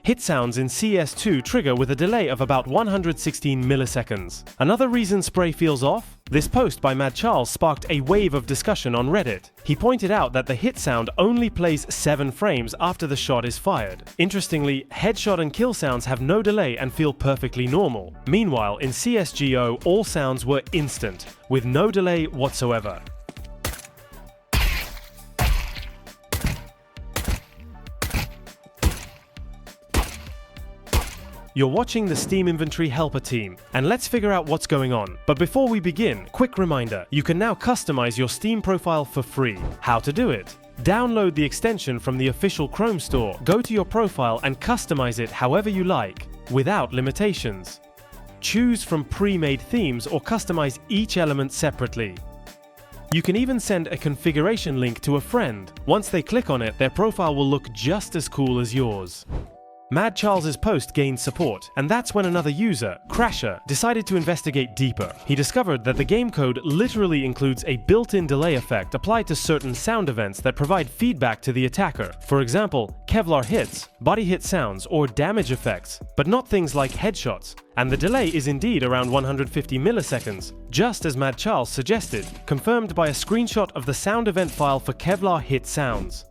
Hit sounds in CS2 trigger with a delay of about 116 milliseconds. Another reason spray feels off? This post by Mad Charles sparked a wave of discussion on Reddit. He pointed out that the hit sound only plays 7 frames after the shot is fired. Interestingly, headshot and kill sounds have no delay and feel perfectly normal. Meanwhile, in CSGO, all sounds were instant, with no delay whatsoever. You're watching the Steam Inventory Helper team, and let's figure out what's going on. But before we begin, quick reminder, you can now customize your Steam profile for free. How to do it? Download the extension from the official Chrome store, go to your profile and customize it however you like, without limitations. Choose from pre-made themes or customize each element separately. You can even send a configuration link to a friend. Once they click on it, their profile will look just as cool as yours. Mad Charles's post gained support, and that's when another user, Crasher, decided to investigate deeper. He discovered that the game code literally includes a built-in delay effect applied to certain sound events that provide feedback to the attacker. For example, Kevlar hits, body hit sounds, or damage effects, but not things like headshots. And the delay is indeed around 150 milliseconds, just as Mad Charles suggested, confirmed by a screenshot of the sound event file for Kevlar hit sounds.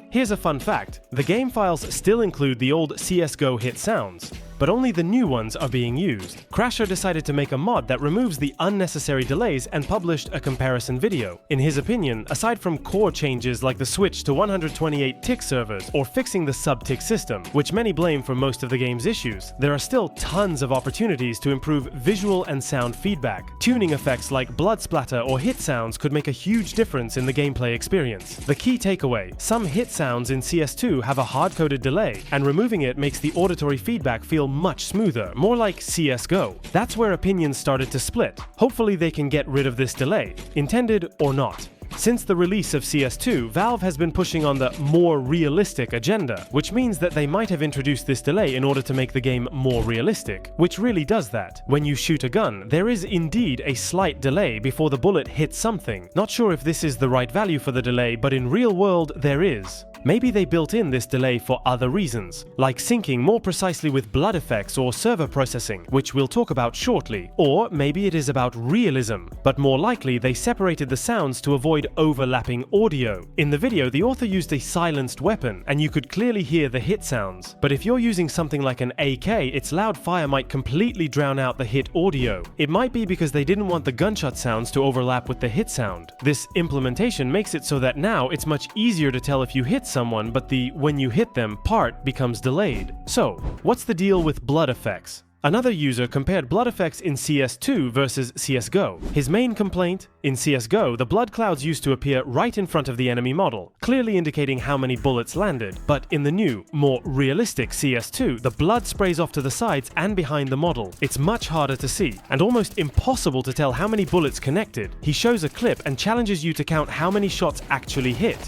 Here's a fun fact, the game files still include the old CSGO hit sounds, but only the new ones are being used. Crasher decided to make a mod that removes the unnecessary delays and published a comparison video. In his opinion, aside from core changes like the switch to 128 tick servers or fixing the sub-tick system, which many blame for most of the game's issues, there are still tons of opportunities to improve visual and sound feedback. Tuning effects like blood splatter or hit sounds could make a huge difference in the gameplay experience. The key takeaway, some hit sounds in CS2 have a hard-coded delay, and removing it makes the auditory feedback feel much smoother, more like CSGO. That's where opinions started to split. Hopefully they can get rid of this delay, intended or not. Since the release of CS2, Valve has been pushing on the more realistic agenda, which means that they might have introduced this delay in order to make the game more realistic, which really does that. When you shoot a gun, there is indeed a slight delay before the bullet hits something. Not sure if this is the right value for the delay, but in real world there is. Maybe they built in this delay for other reasons, like syncing more precisely with blood effects or server processing, which we'll talk about shortly. Or maybe it is about realism, but more likely they separated the sounds to avoid overlapping audio. In the video, the author used a silenced weapon, and you could clearly hear the hit sounds. But if you're using something like an AK, its loud fire might completely drown out the hit audio. It might be because they didn't want the gunshot sounds to overlap with the hit sound. This implementation makes it so that now it's much easier to tell if you hit someone, but the when you hit them part becomes delayed. So, what's the deal with blood effects? Another user compared blood effects in CS2 versus CSGO. His main complaint? In CSGO, the blood clouds used to appear right in front of the enemy model, clearly indicating how many bullets landed. But in the new, more realistic CS2, the blood sprays off to the sides and behind the model. It's much harder to see, and almost impossible to tell how many bullets connected. He shows a clip and challenges you to count how many shots actually hit.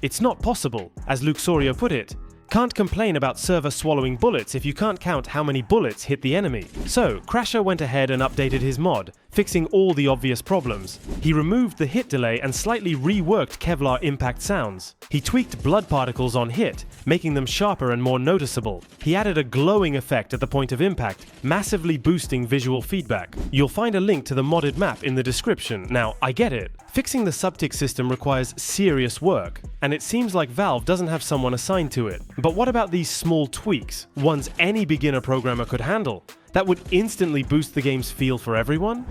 It's not possible, as Luxorio put it. Can't complain about server swallowing bullets if you can't count how many bullets hit the enemy. So, Crasher went ahead and updated his mod, fixing all the obvious problems. He removed the hit delay and slightly reworked Kevlar impact sounds. He tweaked blood particles on hit, making them sharper and more noticeable. He added a glowing effect at the point of impact, massively boosting visual feedback. You'll find a link to the modded map in the description. Now, I get it. Fixing the sub-tick system requires serious work, and it seems like Valve doesn't have someone assigned to it. But what about these small tweaks, ones any beginner programmer could handle, that would instantly boost the game's feel for everyone?